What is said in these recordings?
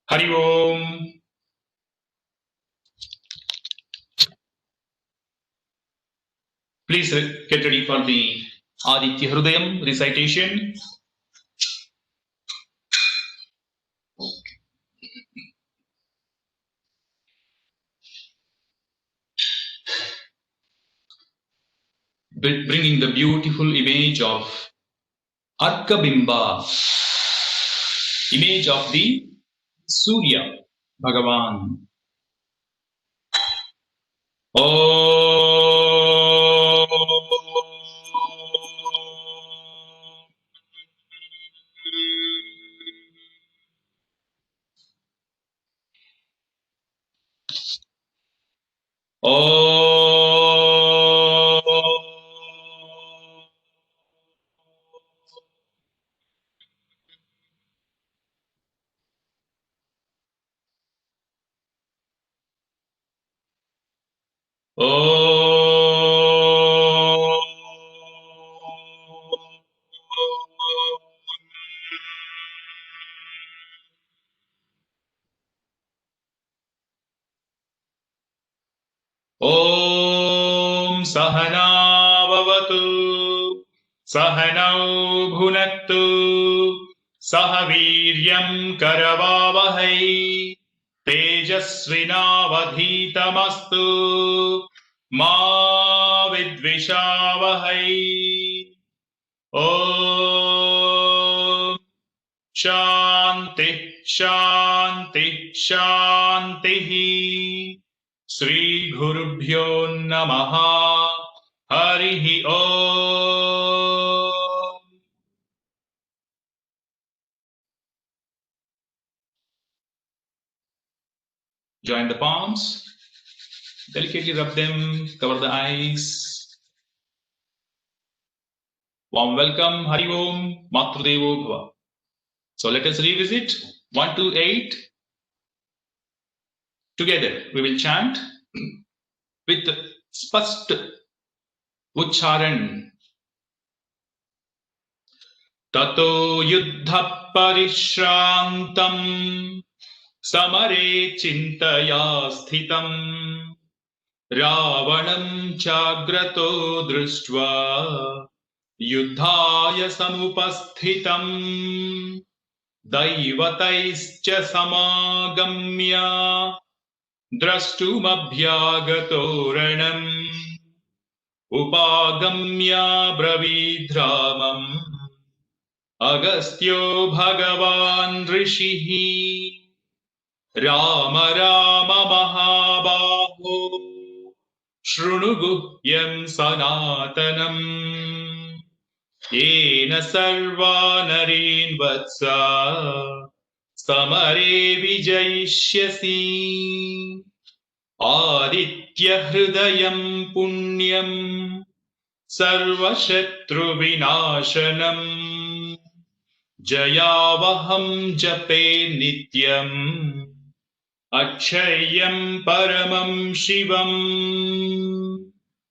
Hari Om. Please get ready for the Aditya Hrudayam recitation. Bringing the beautiful image of Arkabimba, image of the Surya Bhagavan. Om Sahana Bhavatu Sahanau Bhunaktu Sahaviryam Karavavahai Tejasvinavadhitamastu Ma Vidvishavahai. Om Shanti Shanti Shanti. Shri Gurubhyo Namaha. Harihi Om. Join the palms. Delicately rub them. Cover the eyes. Warm welcome. Hari Om. Matrudevo Bhava. So let us revisit 1 to 8. Together we will chant with spast ucharan. Tato yuddha parishrantam samare chintaya sthitam ravanam chagrato drushtva yuddhaya samupasthitam daivataischa samagamya drashtumabhyagatoranam upagamya bravidramam agastyo bhagavan rishihi Rama Rama Mahabaho Shruну Guhyam Sanatanam Yena Sarva Narin Vatsa Samare Vijayishyasi Aditya Hrudayam Punyam Sarva Shatru Vinashanam Jayavaham Jape Nityam Akshayam Paramam Shivam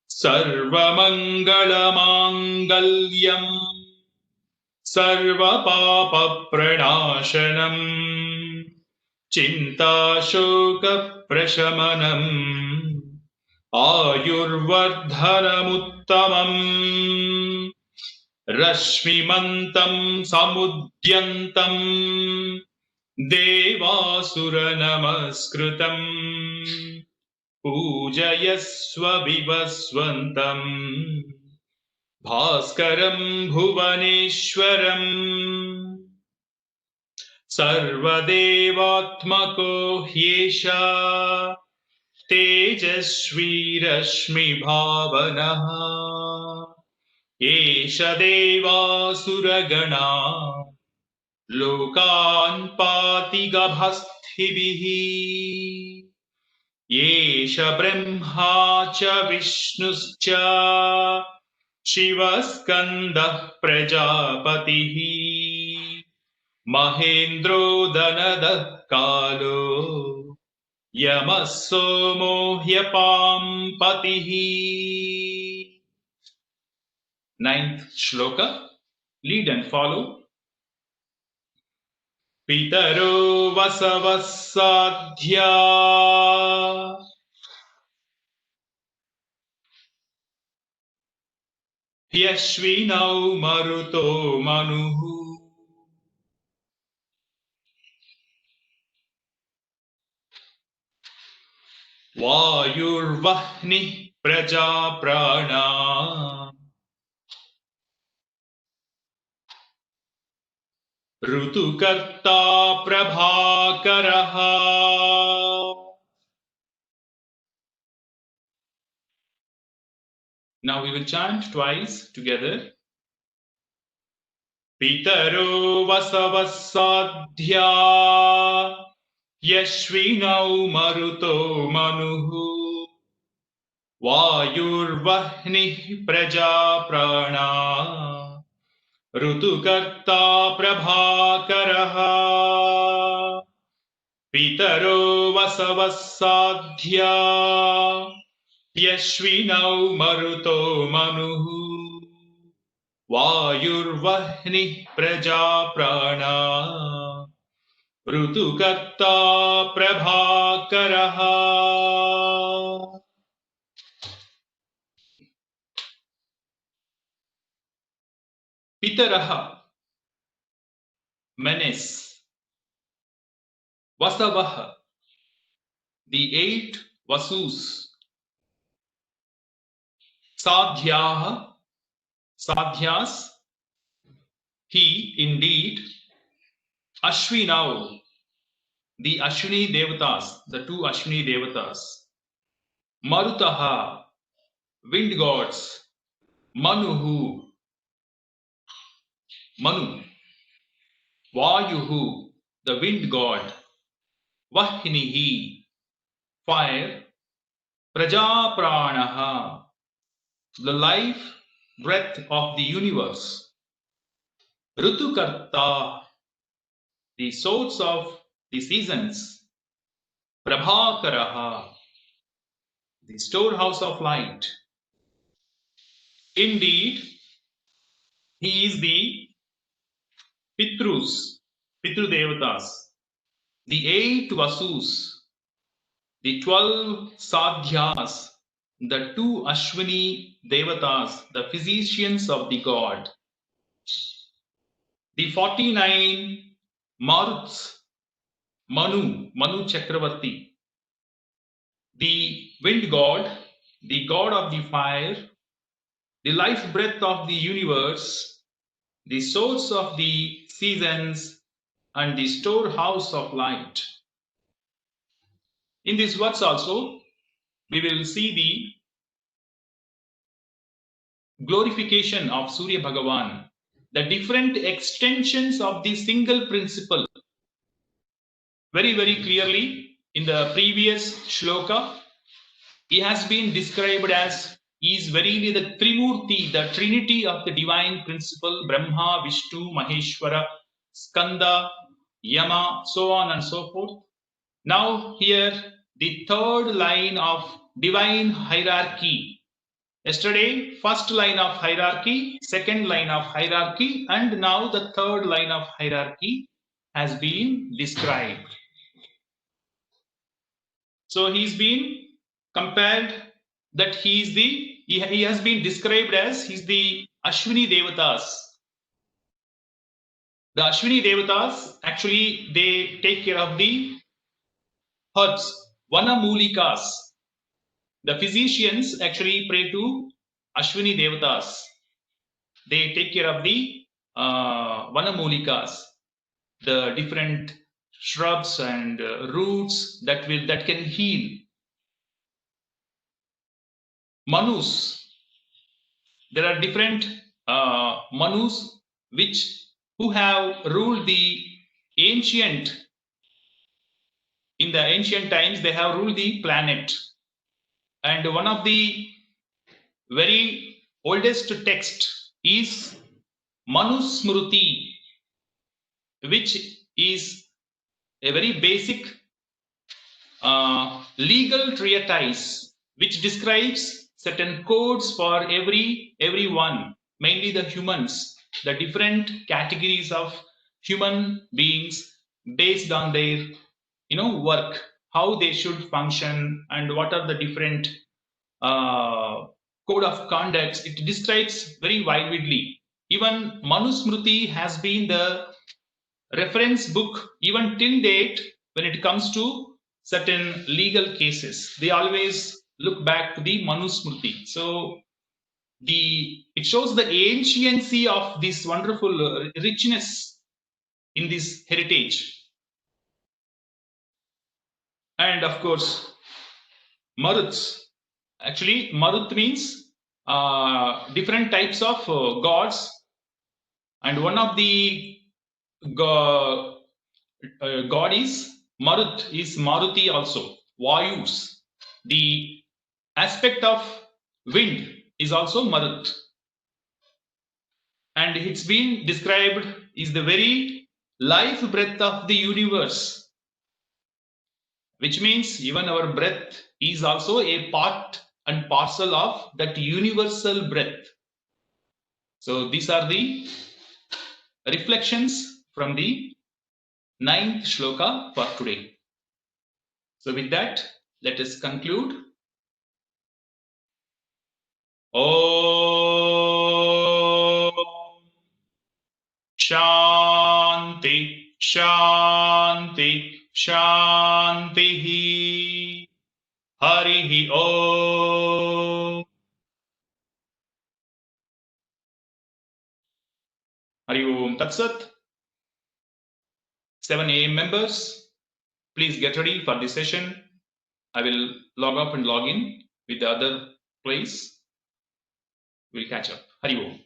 Sarvamangalamangelyam Sarvapapapranashanam Chinta Shoka Prashamanam Ayurvardhanamuttamam Rashmimantam Samudyantam Devasura Namaskritam Pujayasva Vivaswantam Bhaskaram Bhuvaneshwaram Sarvadevatmako Hyesha Tejasvi Rashmi Bhavanaha Yesha Devasura Lokan Pati Gabhasthibihi Yesha Brahma cha Vishnuscha Shivaskandah Prajapatihi Mahendro Danadah Kalo Yamassomo Hyapam Patihi. 9th shloka. Lead and follow. Pitaro Vasavasadhya Yashvinau Maruto Manuhu Vayurvahni Praja Prana Rutukarta Prabhakaraha. Now we will chant twice together. Pitaro Vasavasadhya Yashvinau Maruto Manuhu Vayurvahni Praja Prana Rutukarta Prabhakaraha. Pitaro Vasavasadhya Yashvinau Maruto Manuhu Vayurvahni Praja Prana Rutukarta Prabhakaraha. Pitaraha, menace. Vasavaha, the 8 Vasus. Sadhyaha, Sadhyas, he indeed. Ashvinau, the Ashwini Devatas, the 2 Ashwini Devatas. Marutaha, wind gods. Manuhu, Manu. Vayuhu, the wind god. Vahinihi, fire. Prajapranaha, the life breath of the universe. Rutukarta, the source of the seasons. Prabhakaraha, the storehouse of light. Indeed, he is the Pitrus, Pitru Devatas, the 8 Vasus, the 12 Sadhyas, the 2 Ashwini Devatas, the physicians of the god, the 49 Maruts, Manu Chakravarti, the wind god, the god of the fire, the life breath of the universe, the source of the seasons, and the storehouse of light. In this verse also, we will see the glorification of Surya Bhagavan, the different extensions of the single principle. Very, very clearly, in the previous shloka, he has been described as, he is verily the Trimurti, the trinity of the divine principle, Brahma, Vishnu, Maheshwara, Skanda, Yama, so on and so forth. Now here, the 3rd line of divine hierarchy. Yesterday, 1st line of hierarchy, 2nd line of hierarchy, and now the 3rd line of hierarchy has been described. So he's been compared that he has been described as he's the Ashwini Devatas. The Ashwini Devatas, actually, they take care of the herbs, Vanamulikas. The physicians actually pray to Ashwini Devatas. They take care of the Vanamulikas, the different shrubs and roots that can heal. Manus, there are different Manus who have ruled in the ancient times, they have ruled the planet. And one of the very oldest text is Manusmruti, which is a very basic legal treatise which describes certain codes for everyone, mainly the humans, the different categories of human beings, based on their work, how they should function, and what are the different code of conducts. It describes very vividly. Even Manusmriti has been the reference book even till date when it comes to certain legal cases. They always look back to the Manusmriti. So it shows the anciency of this wonderful richness in this heritage. And of course, Maruts. Actually, Marut means different types of gods, and one of the god is Marut, is Maruti also. Vayus. The aspect of wind is also Marut. And it's been described is the very life breath of the universe, which means even our breath is also a part and parcel of that universal breath. So these are the reflections from the 9th shloka for today. So with that, let us conclude. Om Shanti Shanti Shanti Harihi Om. Hari Om Tat Sat. 7 a.m. members, please get ready for the session. I will log off and log in with the other place. We'll catch up. Hari Om.